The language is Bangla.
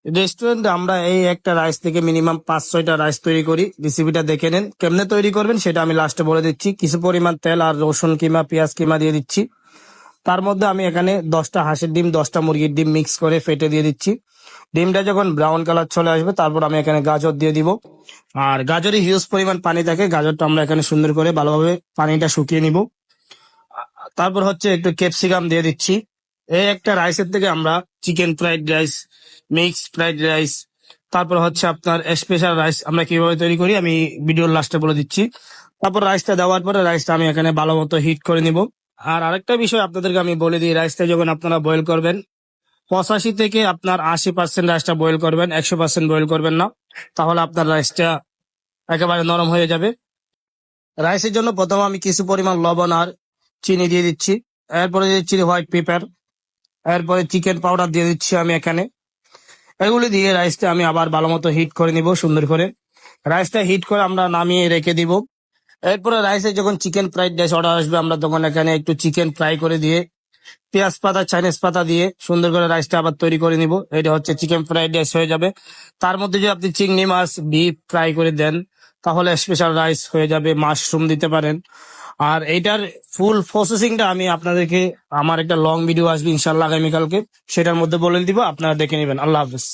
রেস্টুরেন্টে আমরা এই একটা রাইস থেকে মিনিমাম 5-6টা রাইস তৈরি করি। রেসিপিটা দেখে নেন, কেমনে তৈরি করবেন সেটা আমি লাস্টে বলে দিচ্ছি। কিছু পরিমাণ তেল আর রসুন কিমা পেঁয়াজ কিমা দিয়ে দিচ্ছি। তার মধ্যে আমি এখানে 10টা হাঁসের ডিম 10টা মুরগির ডিম মিক্স করে ফেটে দিয়ে দিচ্ছি। ডিমটা যখন ব্রাউন কালার চলে আসবে তারপর আমি এখানে গাজর দিয়ে দিব। আর গাজরে হিউজ পরিমাণ পানি থাকে, গাজরটা আমরা এখানে সুন্দর করে ভালোভাবে পানিটা শুকিয়ে নিব। তারপর হচ্ছে একটু ক্যাপসিকাম দিয়ে দিচ্ছি। এই একটা রাইসের থেকে আমরা chicken fried rice, mixed fried rice, তারপর হচ্ছে আপনার স্পেশাল রাইস আমরা কিভাবে তৈরি করি আমি ভিডিওর লাস্টে বলে দিচ্ছি। তারপর রাইসটা দেওয়ার পরে রাইসটা আমি এখানে ভালো মতো হিট করে নিব। আর আরেকটা বিষয় আপনাদেরকে আমি বলে দিই, রাইসটা যখন আপনারা বয়েল করবেন 85 থেকে আপনার 80% রাইসটা বয়েল করবেন, 100% বয়েল করবেন না, তাহলে আপনার রাইসটা একেবারে নরম হয়ে যাবে। রাইসের জন্য প্রথমে আমি কিছু পরিমাণ লবণ আর চিনি দিয়ে দিচ্ছি। এরপরে দিয়ে দিচ্ছি হোয়াইট পেপার। এরপরে চিকেন পাউডার দিয়ে দিচ্ছি আমি এখানে। এগুলি দিয়ে রাইসটা আমি আবার ভালো মতো হিট করে নিব সুন্দর করে। রাইসটা হিট করে আমরা নামিয়ে রেখে দিব। এরপরে রাইসে যখন চিকেন ফ্রাইড রাইস অর্ডার আসবে আমরা তখন এখানে একটু চিকেন ফ্রাই করে দিয়ে পেঁয়াজ পাতা চাইনিজ পাতা দিয়ে সুন্দর করে রাইসটা আবার তৈরি করে নিব। এটা হচ্ছে চিকেন ফ্রাইড রাইস হয়ে যাবে। তার মধ্যে যদি আপনি চিংড়ি মাছ বিফ ফ্রাই করে দেন তাহলে স্পেশাল রাইস হয়ে যাবে, মাশরুম দিতে পারেন। আর এইটার ফুল প্রসেসিংটা আমি আপনাদেরকে আমার একটা লং ভিডিও আসবে ইনশাল্লাহ আগামীকালকে, সেটার মধ্যে বলে দিব, আপনারা দেখে নেবেন। আল্লাহ হাফেজ।